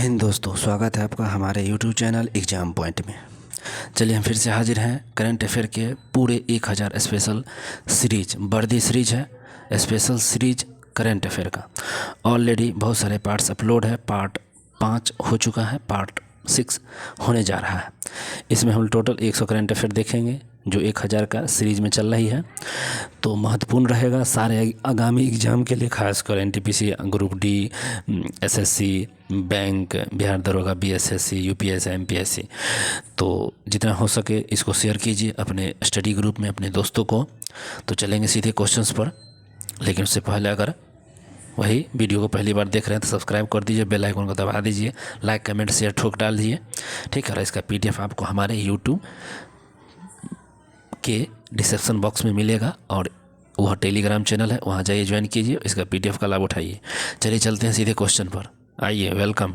हिंद दोस्तों, स्वागत है आपका हमारे YouTube चैनल एग्ज़ाम पॉइंट में। चलिए हम फिर से हाजिर हैं करंट अफेयर के पूरे 1000 स्पेशल सीरीज वर्दी सीरीज है। स्पेशल सीरीज करंट अफेयर का ऑलरेडी बहुत सारे पार्ट्स अपलोड है। पार्ट 5 हो चुका है, पार्ट 6 होने जा रहा है। इसमें हम टोटल 100 करंट अफेयर देखेंगे जो 1000 का सीरीज में चल रही है। तो महत्वपूर्ण रहेगा सारे आगामी एग्ज़ाम के लिए, खासकर NTPC, group D, SSC, bank, Bihar दरोगा, बीएसएससी, यूपीएससी, एमपीएससी। तो जितना हो सके इसको शेयर कीजिए अपने स्टडी ग्रुप में अपने दोस्तों को। तो चलेंगे सीधे क्वेश्चंस पर, लेकिन उससे पहले अगर वही वीडियो को पहली बार देख रहे हैं तो सब्सक्राइब कर दीजिए, बेल आइकन को दबा दीजिए, लाइक कमेंट शेयर ठोक डाल दीजिए, ठीक है। और इसका पीडीएफ आपको हमारे यूट्यूब के डिस्क्रिप्शन बॉक्स में मिलेगा और वह टेलीग्राम चैनल है, वहाँ जाइए ज्वाइन कीजिए, इसका पीडीएफ का लाभ उठाइए। चलिए चलते हैं सीधे क्वेश्चन पर, आइए, वेलकम।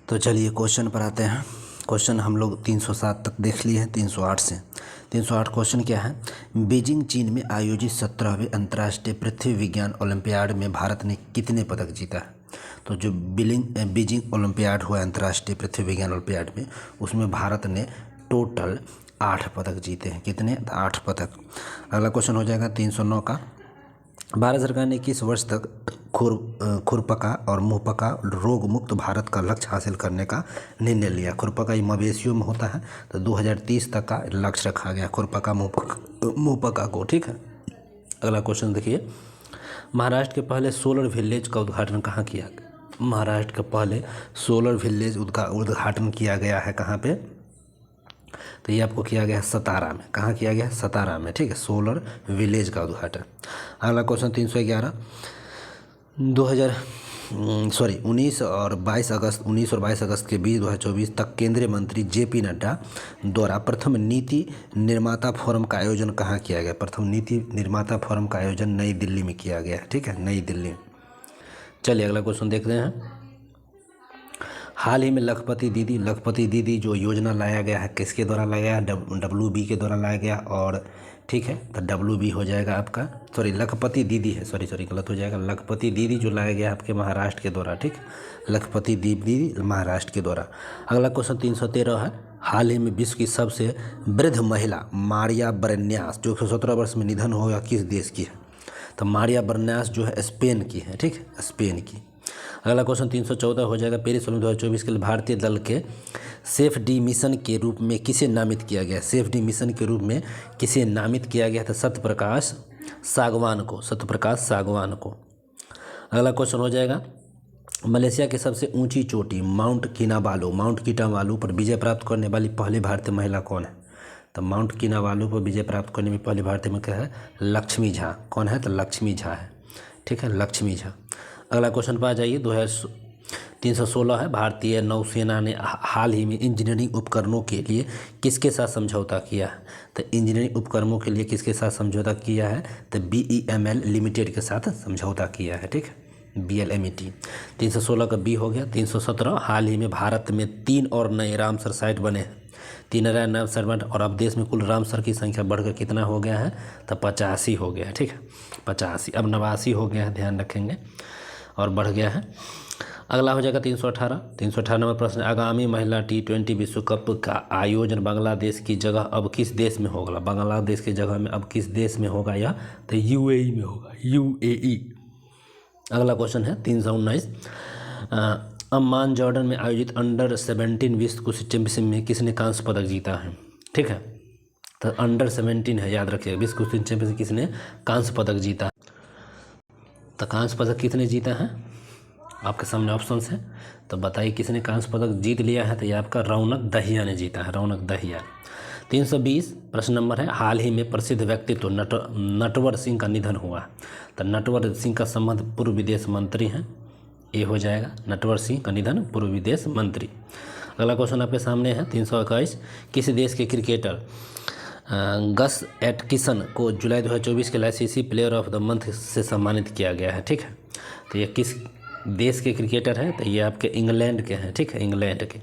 तो चलिए क्वेश्चन पर आते हैं। क्वेश्चन हम लोग 307 तक देख लिए हैं, 308 से। 308 क्वेश्चन क्या है? बीजिंग चीन में आयोजित 17वें अंतर्राष्ट्रीय पृथ्वी विज्ञान ओलंपियाड में भारत ने कितने पदक जीता है? तो जो बीजिंग ओलंपियाड हुआ अंतर्राष्ट्रीय पृथ्वी विज्ञान ओलंपियाड में, उसमें भारत ने टोटल 8 पदक जीते हैं। कितने? 8 पदक। अगला क्वेश्चन हो जाएगा 309 का। भारत सरकार ने किस वर्ष तक खुरपका और मुंहपका रोग मुक्त भारत का लक्ष्य हासिल करने का निर्णय लिया? खुरपका ये मवेशियों में होता है, तो 2030 तक का लक्ष्य रखा गया खुरपका मुंहपका को, ठीक है। अगला क्वेश्चन देखिए, महाराष्ट्र के पहले सोलर विलेज का उद्घाटन कहाँ किया गया? महाराष्ट्र का पहले सोलर विलेज का उद्घाटन किया गया है कहाँ पे? तो ये आपको किया गया है सतारा में। कहाँ किया गया है? सतारा में, ठीक है, सोलर विलेज का उद्घाटन। अगला क्वेश्चन 311, 19 और 22 अगस्त के बीच 2024 तक केंद्रीय मंत्री जेपी नड्डा द्वारा प्रथम नीति निर्माता फोरम का आयोजन कहाँ किया गया? प्रथम नीति निर्माता फोरम का आयोजन नई दिल्ली में किया गया है, ठीक है, नई दिल्ली। चलिए अगला क्वेश्चन देखते हैं। हाल ही में लखपति दीदी जो योजना लाया गया है, किसके द्वारा लाया गया? WB के द्वारा लाया गया, और ठीक है, तो WB हो जाएगा आपका, सॉरी लखपति दीदी है, सॉरी गलत हो जाएगा। लखपति दीदी जो लाया गया आपके महाराष्ट्र के द्वारा, ठीक, लखपति दीदी महाराष्ट्र के द्वारा। अगला क्वेश्चन 313 है। हाल ही में विश्व की सबसे वृद्ध महिला मारिया बरन्यास जो 117 वर्ष में निधन हो गया, किस देश की है? तो मारिया बरन्यास जो है स्पेन की है, ठीक, स्पेन की। अगला क्वेश्चन 314 हो जाएगा। पेरिस ओलंपिक 2024 के लिए भारतीय दल के सेफ डी मिशन के रूप में किसे नामित किया गया? सेफ डी मिशन के रूप में किसे नामित किया गया था? सत्यप्रकाश सागवान को। अगला क्वेश्चन हो जाएगा, मलेशिया की सबसे ऊंची चोटी माउंट किनाबालू पर विजय प्राप्त करने वाली पहली भारतीय महिला कौन है? तो माउंट किनाबालू पर विजय प्राप्त करने में पहली भारतीय महिला है लक्ष्मी झा। कौन है? तो लक्ष्मी झा है, ठीक है, लक्ष्मी झा। अगला क्वेश्चन पर आ जाइए। 316 है। भारतीय नौसेना ने हाल ही में इंजीनियरिंग उपकरणों के लिए किसके साथ समझौता किया है? तो इंजीनियरिंग उपकरणों के लिए किसके साथ समझौता किया है? तो BEML लिमिटेड के साथ समझौता किया है, ठीक है, BLMET। 316 का B हो गया। 317, हाल ही में भारत में 3 और नए रामसर साइट बने हैं। 3 नए रामसर बने, और अब देश में कुल रामसर की संख्या बढ़कर कितना हो गया है? तो 85 हो गया है, ठीक है, 85, अब 89 हो गया है, ध्यान रखेंगे, और बढ़ गया है। अगला हो जाएगा 318। 318 नंबर प्रश्न, आगामी महिला T20 विश्व कप का आयोजन बांग्लादेश की जगह अब किस देश में होगा? बांग्लादेश की जगह में अब किस देश में होगा? या तो UAE में होगा, UAE। अगला क्वेश्चन है 319, अम्मान जॉर्डन में आयोजित अंडर 17 विश्व कुश्ती चैंपियनशिप में किसने कांस्य पदक जीता है? ठीक है, तो अंडर 17 है, याद रखिएगा, विश्व कुश्ती चैंपियनशिप किसने कांस्य पदक जीता है? तो कांस्य पदक किसने जीता है? आपके सामने ऑप्शंस है, तो बताइए किसने कांस्य पदक जीत लिया है? तो ये आपका रौनक दहिया ने जीता है, रौनक दहिया। 320 प्रश्न नंबर है, हाल ही में प्रसिद्ध व्यक्तित्व नटवर सिंह का निधन हुआ। तो नटवर सिंह का संबंध पूर्व विदेश मंत्री हैं, ये हो जाएगा, नटवर सिंह का निधन पूर्व विदेश मंत्री। अगला क्वेश्चन आपके सामने है 321, किस देश के क्रिकेटर गस एटकिसन को जुलाई 2024 के ICC player of the month से सम्मानित किया गया है? ठीक है, तो ये किस देश के क्रिकेटर हैं? तो ये आपके इंग्लैंड के हैं, ठीक है, इंग्लैंड के।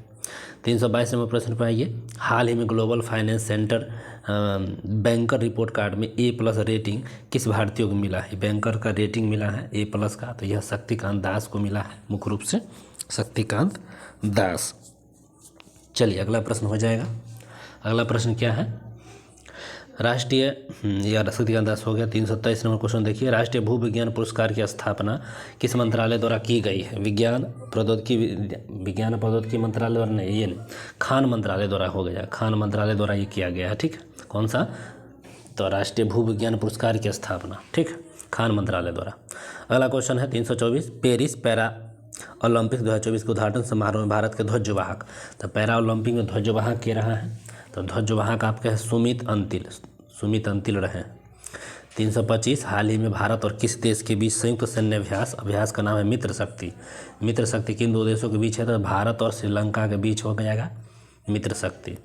322 नंबर प्रश्न पर आइए, हाल ही में global finance centre banker report card में A+ रेटिंग किस भारतीय को मिला है? बैंकर का रेटिंग मिला है A+ का, तो यह शक्तिकांत दास को मिला है, मुख्य रूप से शक्तिकांत दास। चलिए अगला प्रश्न हो जाएगा। अगला प्रश्न क्या है? राष्ट्रीय या शक्तिकांत दास हो गया। 327 नंबर क्वेश्चन देखिए, राष्ट्रीय भू विज्ञान पुरस्कार की स्थापना किस मंत्रालय द्वारा की गई है? विज्ञान प्रौद्योगिकी मंत्रालय द्वारा नहीं, ये नहीं, खान मंत्रालय द्वारा हो गया, खान मंत्रालय द्वारा ये किया गया है, ठीक है। कौन सा? तो राष्ट्रीय भू विज्ञान पुरस्कार की स्थापना, ठीक, खान मंत्रालय द्वारा। अगला क्वेश्चन है 324, पेरिस पैरा ओलंपिक 2024 के उद्घाटन समारोह में भारत के ध्वजवाहक, तो पैरा ओलंपिक में ध्वजवाहक के रहा है, तो ध्वजवाहक आपके हैं सुमित अंतिल रहे। 325, हाल ही में भारत और किस देश के बीच संयुक्त सैन्य अभ्यास का नाम है मित्र शक्ति किन दो देशों के बीच है? तो भारत और श्रीलंका के बीच हो जाएगा मित्र शक्ति।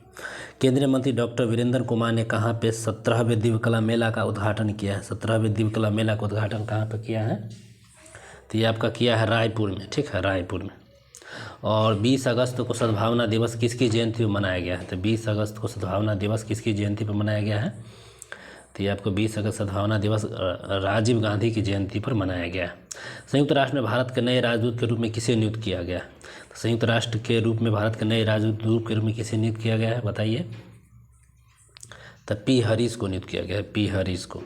केंद्रीय मंत्री डॉक्टर वीरेंद्र कुमार ने कहाँ पे 17वें दिव्यकला मेला का उद्घाटन किया है? 17वें दिव्यकला मेला का उद्घाटन कहाँ पे किया है? तो ये आपका किया है रायपुर में, ठीक है, रायपुर में। और 20 अगस्त को सद्भावना दिवस किसकी जयंती पर मनाया गया है? तो 20 अगस्त को सद्भावना दिवस किसकी जयंती पर मनाया गया है? तो ये आपको 20 अगस्त सद्भावना दिवस राजीव गांधी की जयंती पर मनाया गया है। संयुक्त राष्ट्र में भारत के नए राजदूत के रूप में किसे नियुक्त किया गया? तो संयुक्त राष्ट्र के रूप में भारत के नए राजदूत के रूप में किसे नियुक्त किया गया है, बताइए? तो P. हरीश को नियुक्त किया गया है, P. हरीश को।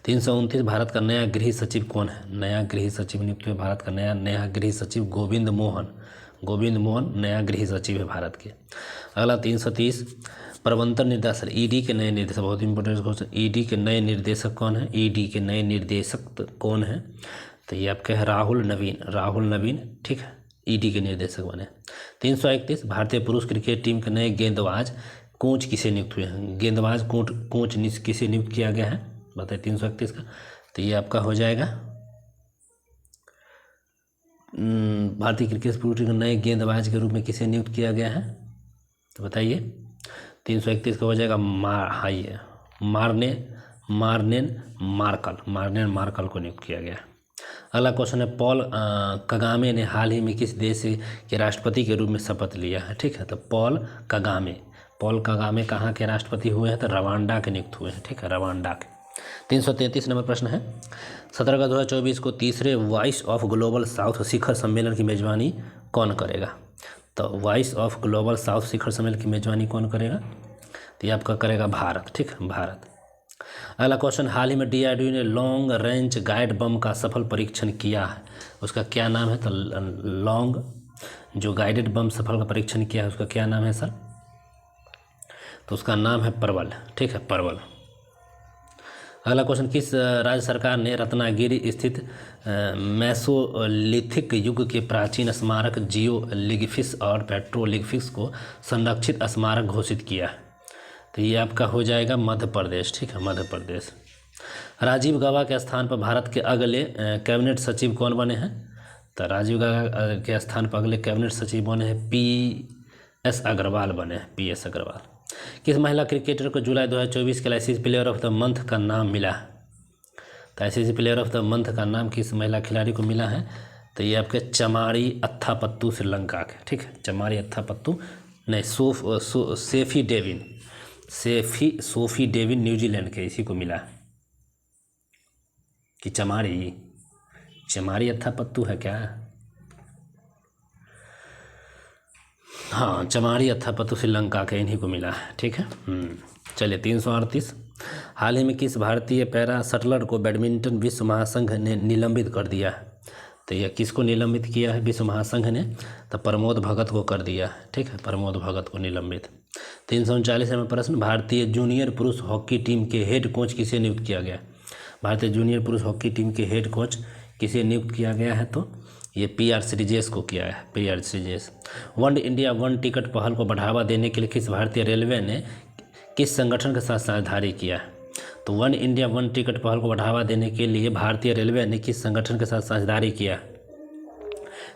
329, भारत का नया गृह सचिव कौन है? नया गृह सचिव नियुक्त हुए भारत का नया गृह सचिव गोविंद मोहन नया गृह सचिव है भारत के। अगला 330, प्रवर्तन निर्देशक ईडी के नए निर्देशक, बहुत इंपॉर्टेंट क्वेश्चन, ईडी के नए निर्देशक कौन है? ईडी के नए निर्देशक कौन है? तो ये आपके है राहुल नवीन, ठीक है, ईडी के निर्देशक बने। 331, भारतीय पुरुष क्रिकेट टीम के नए गेंदबाज कोच किसे नियुक्त हुए हैं? गेंदबाज कोच किसे नियुक्त किया गया है, बताइए? 331 का, तो ये आपका हो जाएगा भारतीय क्रिकेट पुरुष टीम के नए गेंदबाज के रूप में किसे नियुक्त किया गया है, तो बताइए? 331 का हो जाएगा मार्नेन मार्कल को नियुक्त किया गया है। अगला क्वेश्चन है, पॉल कगामे ने हाल ही में किस देश के राष्ट्रपति के रूप में शपथ लिया है? ठीक है, तो पॉल कगामे कहाँ के राष्ट्रपति हुए हैं? तो रवांडा के नियुक्त हुए हैं, ठीक है, रवांडा के। 333 नंबर प्रश्न है, 17 अगस्त 2024 को तीसरे वॉइस ऑफ ग्लोबल साउथ शिखर सम्मेलन की मेजबानी कौन करेगा? तो वॉइस ऑफ ग्लोबल साउथ शिखर सम्मेलन की मेजबानी कौन करेगा? तो ये आपका करेगा भारत, ठीक है, भारत। अगला क्वेश्चन, हाल ही में DRDO ने लॉन्ग रेंज गाइड बम का सफल परीक्षण किया है, उसका क्या नाम है? तो लॉन्ग जो गाइडेड बम सफल का परीक्षण किया है उसका क्या नाम है सर? तो उसका नाम है परवल, ठीक है, परवल। अगला क्वेश्चन, किस राज्य सरकार ने रत्नागिरी स्थित मेसोलिथिक युग के प्राचीन स्मारक जियोलिग्फिस और पेट्रोलिग्फिस को संरक्षित स्मारक घोषित किया है? तो ये आपका हो जाएगा मध्य प्रदेश, ठीक है, मध्य प्रदेश। राजीव गौबा के स्थान पर भारत के अगले कैबिनेट सचिव कौन बने हैं? तो राजीव गौबा के स्थान पर अगले कैबिनेट सचिव बने हैं PS अग्रवाल बने हैं, PS अग्रवाल। किस महिला क्रिकेटर को जुलाई 2024 के ICC player of the month का नाम मिला है? तो ICC player of the month का नाम किस महिला खिलाड़ी को मिला है? तो ये आपके चमारी अथापत्तू श्रीलंका के, ठीक है, चमारी अथापत्तू नहीं, सोफी डेविन न्यूजीलैंड के, इसी को मिला है कि चमारी अथापत्तु है क्या? हाँ, चमारी अथापत्तु श्रीलंका के, इन्हीं को मिला है, ठीक है। चलिए 338, हाल ही में किस भारतीय पैरा शटलर को बैडमिंटन विश्व महासंघ ने निलंबित कर दिया है? तो यह किसको निलंबित किया है विश्व महासंघ ने? तो प्रमोद भगत को कर दिया है, ठीक है, प्रमोद भगत को निलंबित। 339 में प्रश्न, भारतीय जूनियर पुरुष हॉकी टीम के हेड कोच किसे नियुक्त किया गया? भारतीय जूनियर पुरुष हॉकी टीम के हेड कोच किसे नियुक्त किया गया है? तो ये PR श्रीजेश को किया है, PR Sreejesh. One India one ticket पहल को बढ़ावा देने के लिए किस भारतीय रेलवे ने किस संगठन के साथ साझेदारी किया है? तो वन इंडिया वन टिकट पहल को बढ़ावा देने के लिए भारतीय रेलवे ने किस संगठन के साथ साझेदारी किया?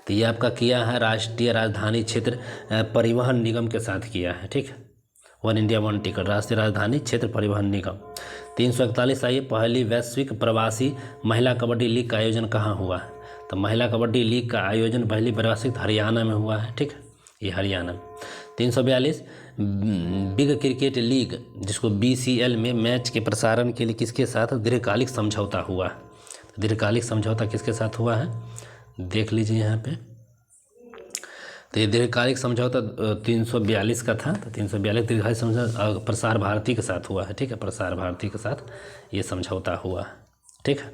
तो ये आपका किया है राष्ट्रीय राजधानी क्षेत्र परिवहन निगम के साथ किया है, ठीक है, वन इंडिया वन टिकट, राष्ट्रीय राजधानी क्षेत्र परिवहन निगम। 341, आइए, पहली वैश्विक प्रवासी महिला कबड्डी लीग का आयोजन कहाँ हुआ है? तो महिला कबड्डी लीग का आयोजन पहली वैश्विक हरियाणा में हुआ है, ठीक है, ये हरियाणा। 342 बिग क्रिकेट लीग जिसको BCL में मैच के प्रसारण के लिए किसके साथ दीर्घकालिक समझौता हुआ। दीर्घकालिक समझौता किसके साथ हुआ है, देख लीजिए यहाँ पे। तो ये दीर्घकालिक समझौता 342 का था। तो 342 दीर्घकालिक समझौता प्रसार भारती के साथ हुआ है, ठीक है, प्रसार भारती के साथ ये समझौता हुआ है, ठीक है।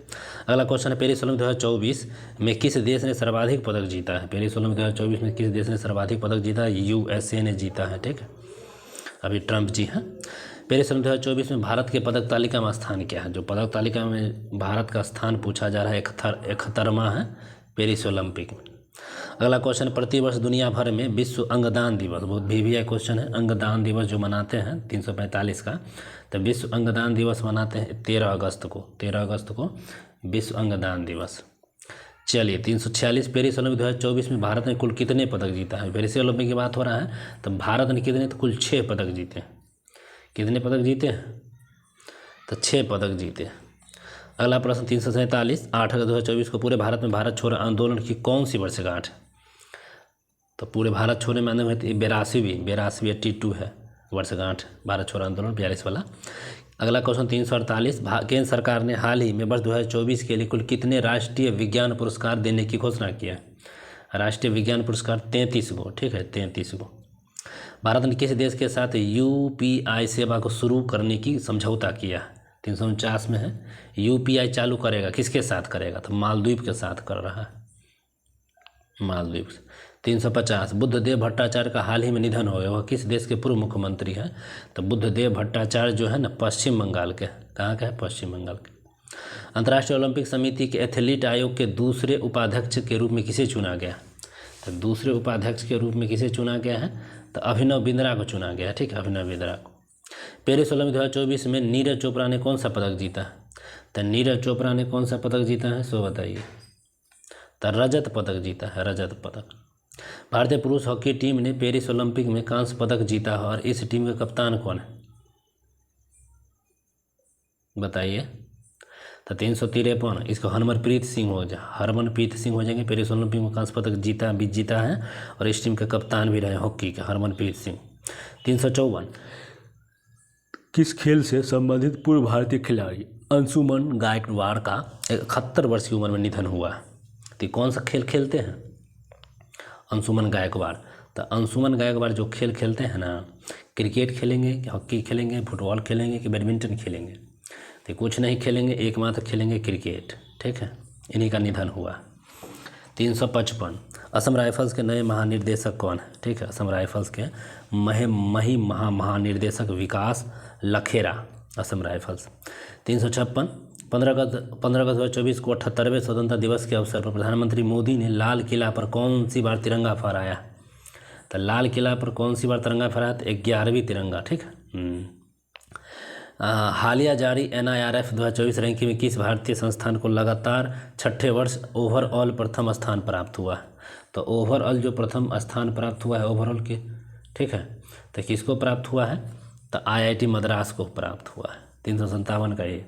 अगला क्वेश्चन है, पेरिस ओलंपिक 2024 में किस देश ने सर्वाधिक पदक जीता है। पेरिस ओलंपिक 2024 में किस देश ने सर्वाधिक पदक जीता है, USA ने जीता है, ठीक है, अभी ट्रंप जी हैं। पेरिस ओलंपिक 2024 में भारत के पदक तालिका में स्थान क्या है। जो पदक तालिका में भारत का स्थान पूछा जा रहा है 71वां है पेरिस ओलंपिक में। अगला क्वेश्चन, प्रतिवर्ष दुनिया भर में विश्व अंगदान दिवस, बहुत VVI क्वेश्चन है, अंगदान दिवस जो मनाते हैं 345 का, तो विश्व अंगदान दिवस मनाते हैं 13 अगस्त को विश्व अंगदान दिवस। चलिए 346, पेरिस ओलंपिक 2024 में भारत ने कुल कितने पदक जीता है। पेरिस ओलंपिक की बात हो रहा है, तो भारत ने कितने, तो कुल 6 पदक जीते हैं। कितने पदक जीते हैं, तो 6 पदक जीते हैं। अगला प्रश्न 347, 8 अगस्त 2024 को पूरे भारत में भारत छोड़ो आंदोलन की कौन सी वर्षगांठ है। तो पूरे भारत छोड़ने में आंदोलन 82 82 है वर्षगांठ भारत छोड़ो आंदोलन 42 वाला। अगला क्वेश्चन 348, केंद्र सरकार ने हाल ही में वर्ष 2024 के लिए कुल कितने राष्ट्रीय विज्ञान पुरस्कार देने की घोषणा किया। राष्ट्रीय विज्ञान पुरस्कार 33 गो, ठीक है, 33 गो। भारत ने किस देश के साथ UPI सेवा को शुरू करने की समझौता किया। 349 में है, UPI चालू करेगा, किसके साथ करेगा, तो मालदीव के साथ कर रहा है, मालदीव। 350, बुद्धदेव भट्टाचार्य का हाल ही में निधन हो गया, वह किस देश के पूर्व मुख्यमंत्री हैं। तो बुद्धदेव भट्टाचार्य जो है ना पश्चिम बंगाल के, कहाँ का है, पश्चिम बंगाल के। अंतर्राष्ट्रीय ओलंपिक समिति के एथलीट आयोग के दूसरे उपाध्यक्ष के रूप में किसे चुना गया। तो दूसरे उपाध्यक्ष के रूप में किसे चुना गया है, तो अभिनव बिंद्रा को चुना गया है, ठीक है, अभिनव बिंद्रा को। पेरिस ओलंपिक 2024 में नीरज चोपड़ा ने कौन सा पदक जीता है। तो नीरज चोपड़ा ने कौन सा पदक जीता है, सो बताइए। तो रजत पदक जीता है, रजत पदक। भारतीय पुरुष हॉकी टीम ने पेरिस ओलंपिक में कांस्य पदक जीता है और इस टीम का कप्तान कौन है, बताइए। तो 353, इसको हरमनप्रीत सिंह हो जाएंगे। पेरिस ओलंपिक में कांस्य पदक जीता है और इस टीम के कप्तान भी रहे हॉकी के हरमनप्रीत सिंह। 354, किस खेल से संबंधित पूर्व भारतीय खिलाड़ी अंशुमन गायकवाड़ का 71 वर्ष की उम्र में निधन हुआ। तो कौन सा खेल खेलते हैं, अंशुमन गायकवाड़। तो अंशुमन गायकवाड़ जो खेल खेलते हैं ना, क्रिकेट खेलेंगे कि हॉकी खेलेंगे, फुटबॉल खेलेंगे कि बैडमिंटन खेलेंगे, तो कुछ नहीं खेलेंगे, एकमात्र खेलेंगे क्रिकेट, ठीक है, इन्हीं का निधन हुआ। 355, असम राइफल्स के नए महानिर्देशक कौन है, ठीक है, असम राइफल्स के महानिर्देशक विकास लखेरा, असम राइफल्स। 356, 15 अगस्त 2024 को 78वें स्वतंत्रता दिवस के अवसर पर प्रधानमंत्री मोदी ने लाल किला पर कौन सी बार तिरंगा फहराया। तो लाल किला पर कौन सी बार तिरंगा फहराया, तो 11वीं तिरंगा, ठीक है। हालिया जारी NIRF 2024 रैंकिंग में किस भारतीय संस्थान को लगातार 6ठे वर्ष ओवरऑल प्रथम स्थान प्राप्त हुआ। तो ओवरऑल जो प्रथम स्थान प्राप्त हुआ है ओवरऑल के, ठीक है, तो किसको प्राप्त हुआ है, तो IIT मद्रास को प्राप्त हुआ है। 357 का ये।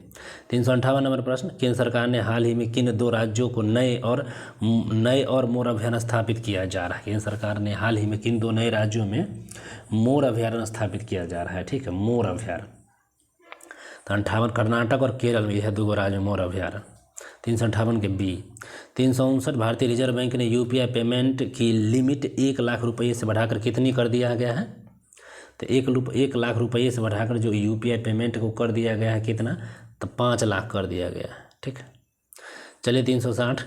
358 नंबर प्रश्न, केंद्र सरकार ने हाल ही में किन 2 राज्यों को नए और मोर अभयारण्य स्थापित किया जा रहा है। केंद्र सरकार ने हाल ही में किन 2 नए राज्यों में मोर अभयारण्य स्थापित किया जा रहा है, ठीक है, मोर अभयारण्य। तो 58, कर्नाटक और केरल में यह 2 राज्य मोर अभयारण्य। 358 के B। 359, भारतीय रिजर्व बैंक ने UPI पेमेंट की लिमिट 1 लाख रुपये से बढ़ाकर कितनी कर दिया गया है। तो 1 लाख रुपये से बढ़ाकर जो UPI पेमेंट को कर दिया गया है कितना, तो 5 लाख कर दिया गया है, ठीक है। चलिए 360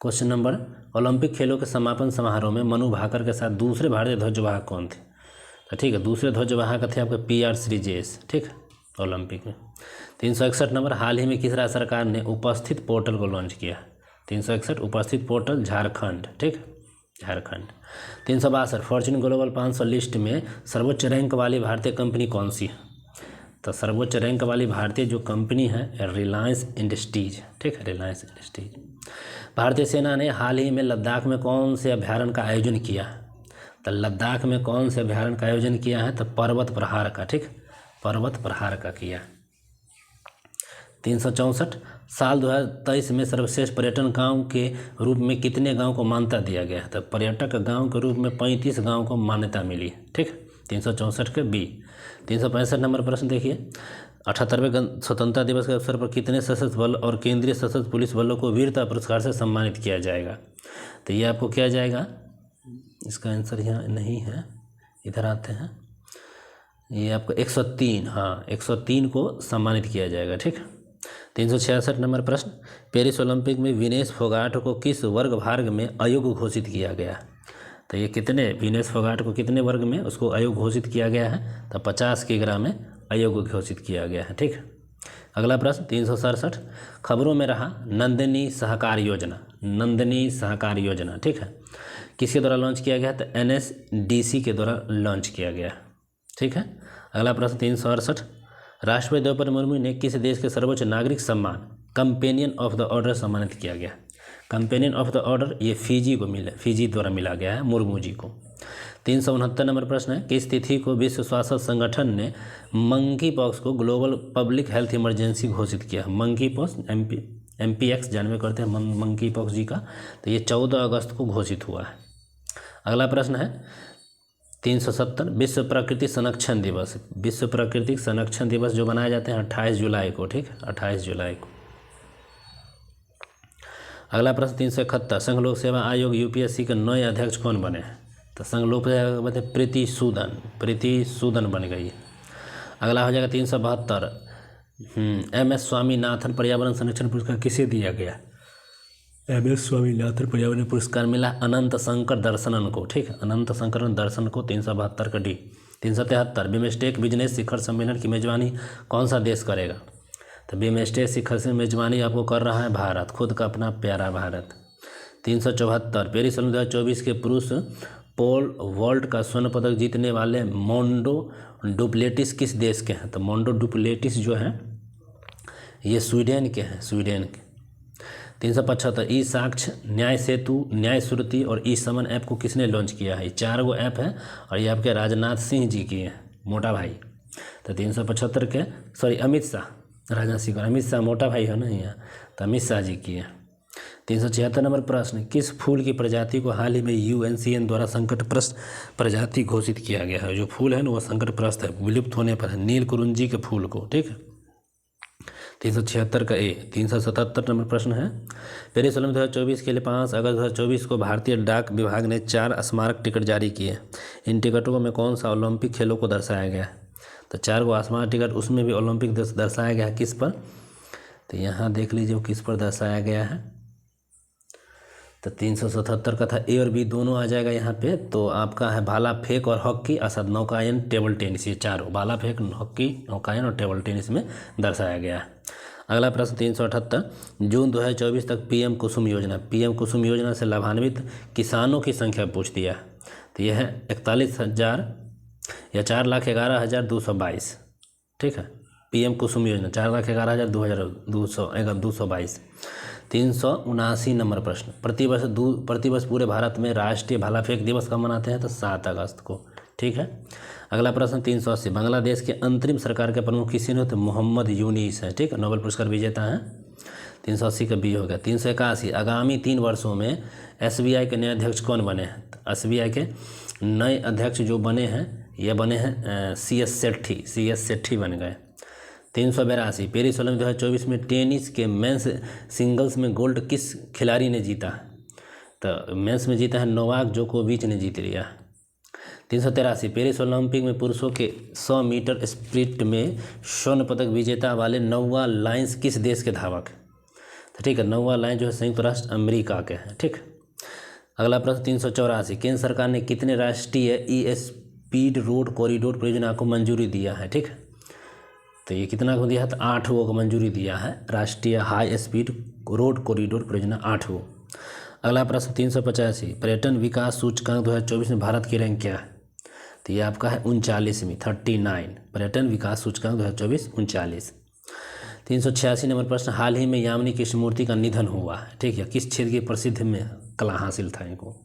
क्वेश्चन नंबर, ओलंपिक खेलों के समापन समारोह में मनु भाकर के साथ दूसरे भारतीय ध्वजवाहक कौन थे। तो ठीक है, दूसरे ध्वजवाहक थे आपके PR श्रीजेश, ठीक है, ओलंपिक में। 361 नंबर, हाल ही में किस राज्य सरकार ने उपस्थित पोर्टल को लॉन्च किया। 361 उपस्थित पोर्टल झारखंड, ठीक है, झारखंड। 362 फॉर्च्यून ग्लोबल 500 लिस्ट में सर्वोच्च रैंक वाली भारतीय कंपनी कौन सी है। तो सर्वोच्च रैंक वाली भारतीय जो कंपनी है रिलायंस इंडस्ट्रीज, ठीक है, रिलायंस इंडस्ट्रीज। भारतीय सेना ने हाल ही में लद्दाख में कौन से अभ्यारण्य का आयोजन किया। तो लद्दाख में कौन से अभ्यारण्य का आयोजन किया है, तो पर्वत प्रहार का, ठीक, पर्वत प्रहार का किया। 364 साल 2023 में सर्वश्रेष्ठ पर्यटन गांव के रूप में कितने गांव को मान्यता दिया गया है? तो पर्यटक गांव के रूप में 35 गांव को मान्यता मिली। ठीक, 364 के बी। 365 नंबर प्रश्न देखिए, 78वें स्वतंत्रता दिवस के अवसर पर कितने सशस्त्र बल और केंद्रीय सशस्त्र पुलिस बलों को वीरता पुरस्कार से सम्मानित किया जाएगा? तो ये आपको किया जाएगा, इसका आंसर यहाँ नहीं है, इधर आते हैं, ये आपको 103, हाँ 103 को सम्मानित किया जाएगा। ठीक, 366 नंबर प्रश्न, पेरिस ओलंपिक में विनेश फोगाट को किस वर्ग भाग में अयोग्य घोषित किया गया? तो ये कितने, विनेश फोगाट को कितने वर्ग में उसको अयोग्य घोषित किया गया है? तो 50 किग्रा में अयोग्य घोषित किया गया है। ठीक, अगला प्रश्न 367, खबरों में रहा नंदिनी सहकार योजना, नंदिनी सहकार योजना, ठीक है, किसके द्वारा लॉन्च किया गया? तो NSDC के द्वारा लॉन्च किया गया। ठीक है, अगला प्रश्न 368, राष्ट्रपति द्रौपदी मुर्मू ने किस देश के सर्वोच्च नागरिक सम्मान कंपेनियन ऑफ द ऑर्डर सम्मानित किया गया? कंपेनियन ऑफ द ऑर्डर ये फिजी को मिला, फिजी द्वारा मिला गया है मुर्मू जी को। 369 नंबर प्रश्न है, किस तिथि को विश्व स्वास्थ्य संगठन ने मंकी पॉक्स को ग्लोबल पब्लिक हेल्थ इमरजेंसी घोषित किया? मंकी पॉक्स MPX जानवे करते हैं मंकी पॉक्स जी का, तो ये 14 अगस्त को घोषित हुआ है। अगला प्रश्न है 370, विश्व प्रकृति संरक्षण दिवस, विश्व प्राकृतिक संरक्षण दिवस जो मनाए जाते हैं 28 जुलाई को। ठीक, 28 जुलाई को। अगला प्रश्न 371, संघ लोक सेवा आयोग UPSC के नए अध्यक्ष कौन बने हैं? तो संघ लोक सेवा प्रीति सूदन बन गई है। अगला हो जाएगा 372, MS स्वामीनाथन पर्यावरण संरक्षण पुरस्कार किसे दिया गया? MS स्वामीनाथन पर्यावरण पुरस्कार मिला अनंत शंकर दर्शनन को। ठीक, अनंत शंकर दर्शन को। 372 का डी। 373, बिमस्टेक बिजनेस शिखर सम्मेलन की मेजबानी कौन सा देश करेगा? तो बिमस्टेक शिखर से मेजबानी आपको कर रहा है भारत, खुद का अपना प्यारा भारत। 374, पेरिस ओलंपिक 2024 के पुरुष पोल वॉल्ट का स्वर्ण पदक जीतने वाले मोंडो डुप्लेटिस किस देश के हैं? तो मोंडो डुप्लेटिस जो है ये स्वीडन के हैं, स्वीडन के। 375, ई साक्ष्य, न्याय सेतु, न्याय श्रुति और ई समन ऐप को किसने लॉन्च किया है? ये 4 गो ऐप है और ये आपके राजनाथ सिंह जी की हैं, मोटा भाई। तो 375 के, सॉरी अमित शाह, राजनाथ सिंह, अमित शाह मोटा भाई है ना यहाँ, तो अमित शाह जी की है। 376 नंबर प्रश्न, किस फूल की प्रजाति को हाल ही में UNCN द्वारा संकटग्रस्त प्रजाति घोषित किया गया है? जो फूल है ना वो संकटग्रस्त है, विलुप्त होने पर है, नील कुरुंजी के फूल को। ठीक है, 376 का ए। 377 नंबर प्रश्न है, पेरिस ओलंपिक 2024 के लिए 5 अगस्त 2024 को भारतीय डाक विभाग ने 4 स्मारक टिकट जारी किए। इन टिकटों में कौन सा ओलंपिक खेलों को दर्शाया गया है? तो 4 गो स्मारक टिकट, उसमें भी ओलंपिक दर्शाया गया है, किस पर? तो यहाँ देख लीजिए वो किस पर दर्शाया गया है। तो 377 का था, ए और बी दोनों आ जाएगा यहाँ पे। तो आपका है भाला फेंक और हॉकी, असद नौकायन, टेबल टेनिस, ये चारों भाला फेंक, हॉकी, नौकायन और टेबल टेनिस में दर्शाया गया है। अगला प्रश्न 378, जून 2024 तक PM कुसुम योजना, PM कुसुम योजना से लाभान्वित किसानों की संख्या पूछ दिया। तो यह है 41,000 या 4,11,222। ठीक है, PM कुसुम योजना 4,11,222। 379 नंबर प्रश्न, प्रतिवर्ष पूरे भारत में राष्ट्रीय भाला फेंक दिवस कब मनाते हैं? तो 7 अगस्त को। ठीक है, अगला प्रश्न 380, बांग्लादेश के अंतरिम सरकार के प्रमुख किसी ने? तो मोहम्मद यूनिस है। ठीक है, नोबेल पुरस्कार विजेता हैं। 380 का बी हो गया। 381, आगामी 3 वर्षों में SBI के नए अध्यक्ष कौन बने हैं? तो SBI के नए अध्यक्ष जो बने हैं ये बने हैं CS सेट्ठी बन गए। 382, पेरिस ओलंपिक 2024 में टेनिस के मेंस सिंगल्स में गोल्ड किस खिलाड़ी ने जीता? तो मेंस में जीता है नोवाक जोकोविच ने जीत लिया। 383, पेरिस ओलंपिक में पुरुषों के 100 मीटर स्प्रिंट में स्वर्ण पदक विजेता वाले नोवा लाइन्स किस देश के धावक? तो ठीक है, नोवा लाइन्स जो है संयुक्त राष्ट्र अमेरिका के हैं। ठीक, अगला प्रश्न 384, केंद्र सरकार ने कितने राष्ट्रीय स्पीड रोड कॉरिडोर परियोजना को मंजूरी दिया है? ठीक, तो ये कितना को दिया है? तो 8 को मंजूरी दिया है, राष्ट्रीय हाई स्पीड रोड कॉरिडोर परियोजना 8 को। अगला प्रश्न 385, पर्यटन विकास सूचकांक 2024 में भारत की रैंक क्या है? तो ये आपका है 39वीं, 39। पर्यटन विकास सूचकांक 2024 39। 386 नंबर प्रश्न, हाल ही में यामिनी कृष्णमूर्ति का निधन हुआ है। ठीक है, किस क्षेत्र की प्रसिद्ध में कला हासिल था इनको?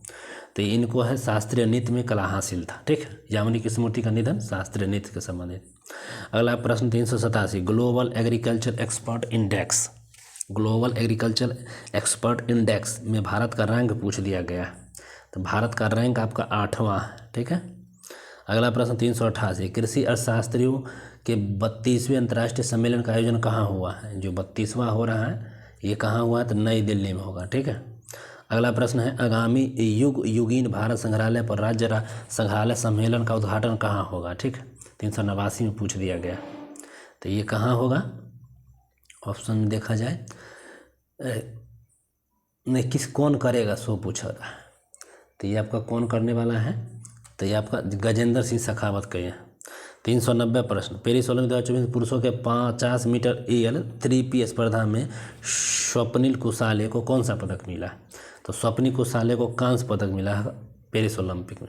तो इनको है शास्त्रीय नृत्य में कला हासिल था। ठीक है, यामिनी कृष्णमूर्ति का निधन शास्त्रीय नृत्य के संबंधित। अगला प्रश्न 387, global agriculture expert index, global agriculture expert index में भारत का रैंक पूछ दिया गया। तो भारत का रैंक आपका 8वां है। ठीक है, अगला प्रश्न 388, कृषि अर्थशास्त्रियों के 32वें अंतर्राष्ट्रीय सम्मेलन का आयोजन कहाँ हुआ है। जो 32वां हो रहा है ये कहाँ हुआ है, तो नई दिल्ली में होगा। ठीक है, अगला प्रश्न है आगामी युगीन भारत संग्रहालय पर राज्य संग्रहालय सम्मेलन का उद्घाटन कहाँ होगा। ठीक है, 389 में पूछ दिया गया। तो ये कहाँ होगा, ऑप्शन में देखा जाए नहीं, कौन करेगा सो पूछा था। तो ये आपका कौन करने वाला है, तो ये आपका गजेंद्र सिंह शेखावत के हैं। 390 प्रश्न, पेरिस ओलंपिक 2024 पुरुषों के 50 मीटर एयर 3P स्पर्धा में स्वप्निल कुसाले को कौन सा पदक मिला। तो स्वप्निल कुसाले को कांस्य पदक मिला है पेरिस ओलंपिक में।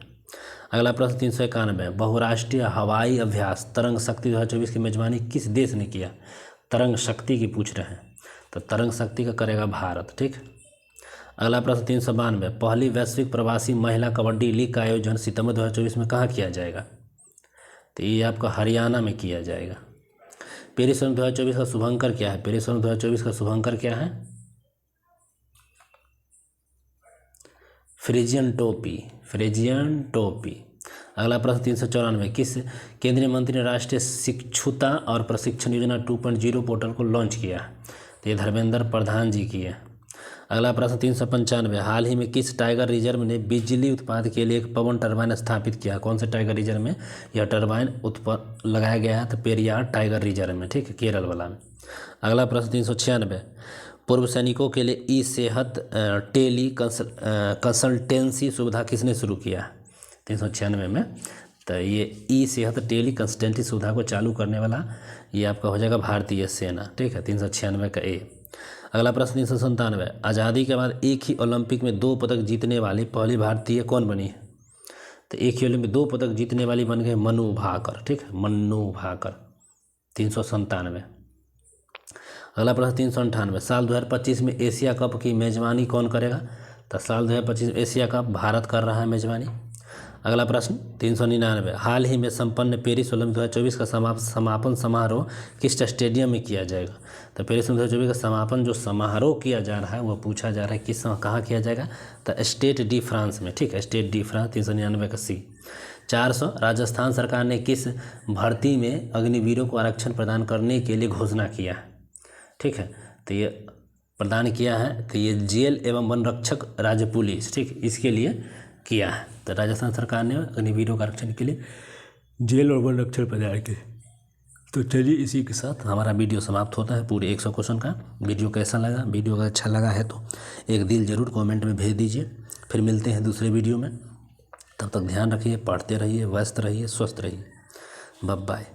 अगला प्रश्न 391, बहुराष्ट्रीय हवाई अभ्यास तरंग शक्ति 2024 की मेजबानी किस देश ने किया। तरंग शक्ति की पूछ रहे हैं, तो तरंग शक्ति का करेगा भारत। ठीक, अगला प्रश्न 392, पहली वैश्विक प्रवासी महिला कबड्डी लीग का आयोजन सितंबर 2024 में कहाँ किया जाएगा। तो ये आपका हरियाणा में किया जाएगा। पेरिस ओलंपिक 2024 का शुभंकर क्या है, पेरिस ओलंपिक 2024 का शुभंकर क्या है, फ्रिजियन टोपी, फ्रिजियन टोपी। अगला प्रश्न 394, किस केंद्रीय मंत्री ने राष्ट्रीय शिक्षुता और प्रशिक्षण योजना 2.0 पोर्टल को लॉन्च किया। तो ये धर्मेंद्र प्रधान जी की है। अगला प्रश्न 395, हाल ही में किस टाइगर रिजर्व ने बिजली उत्पादन के लिए एक पवन टरबाइन स्थापित किया। कौन से टाइगर रिजर्व में यह टरबाइन लगाया गया है, तो पेरियार टाइगर रिजर्व में। ठीक है, केरल वाला में। अगला प्रश्न 396, पूर्व सैनिकों के लिए ई सेहत टेली कंसल्टेंसी सुविधा किसने शुरू किया 396 में। तो ये ई सेहत टेली कंसल्टेंसी सुविधा को चालू करने वाला ये आपका हो जाएगा भारतीय सेना। ठीक है, 396 का ए। अगला प्रश्न 397, आज़ादी के बाद एक ही ओलंपिक में 2 पदक जीतने वाली पहली भारतीय कौन बनी है। तो एक ही ओलंपिक में 2 पदक जीतने वाली बन गए मनु भाकर। ठीक है, मनु भाकर 397। अगला प्रश्न 398, साल 2025 में एशिया कप की मेजबानी कौन करेगा। तो साल 2025 में एशिया कप भारत कर रहा है मेजबानी। अगला प्रश्न 399, हाल ही में संपन्न पेरिस ओलंपिक 2024 का समापन समारोह किस स्टेडियम में किया जाएगा। तो पेरिस ओलंपिक 2024 का समापन जो समारोह किया जा रहा है वह पूछा जा रहा है किस कहाँ किया जाएगा, तो स्टेड डी फ्रांस में। ठीक है, स्टेड डी फ्रांस 399 का सी। 400, राजस्थान सरकार ने किस भर्ती में अग्निवीरों को आरक्षण प्रदान करने के लिए घोषणा किया है। ठीक है, तो ये प्रदान किया है, तो ये जेल एवं वन रक्षक राज्य पुलिस, ठीक, इसके लिए किया है। तो राजस्थान सरकार ने अग्निवीरों के आरक्षण के लिए जेल और वन रक्षक प्रदान किए। तो चलिए इसी के साथ हमारा वीडियो समाप्त होता है पूरे 100 क्वेश्चन का। वीडियो कैसा लगा, वीडियो अगर अच्छा लगा है तो एक दिल जरूर कमेंट में भेज दीजिए। फिर मिलते हैं दूसरे वीडियो में, तब तक ध्यान रखिए, पढ़ते रहिए, व्यस्त रहिए, स्वस्थ रहिए। Bye bye.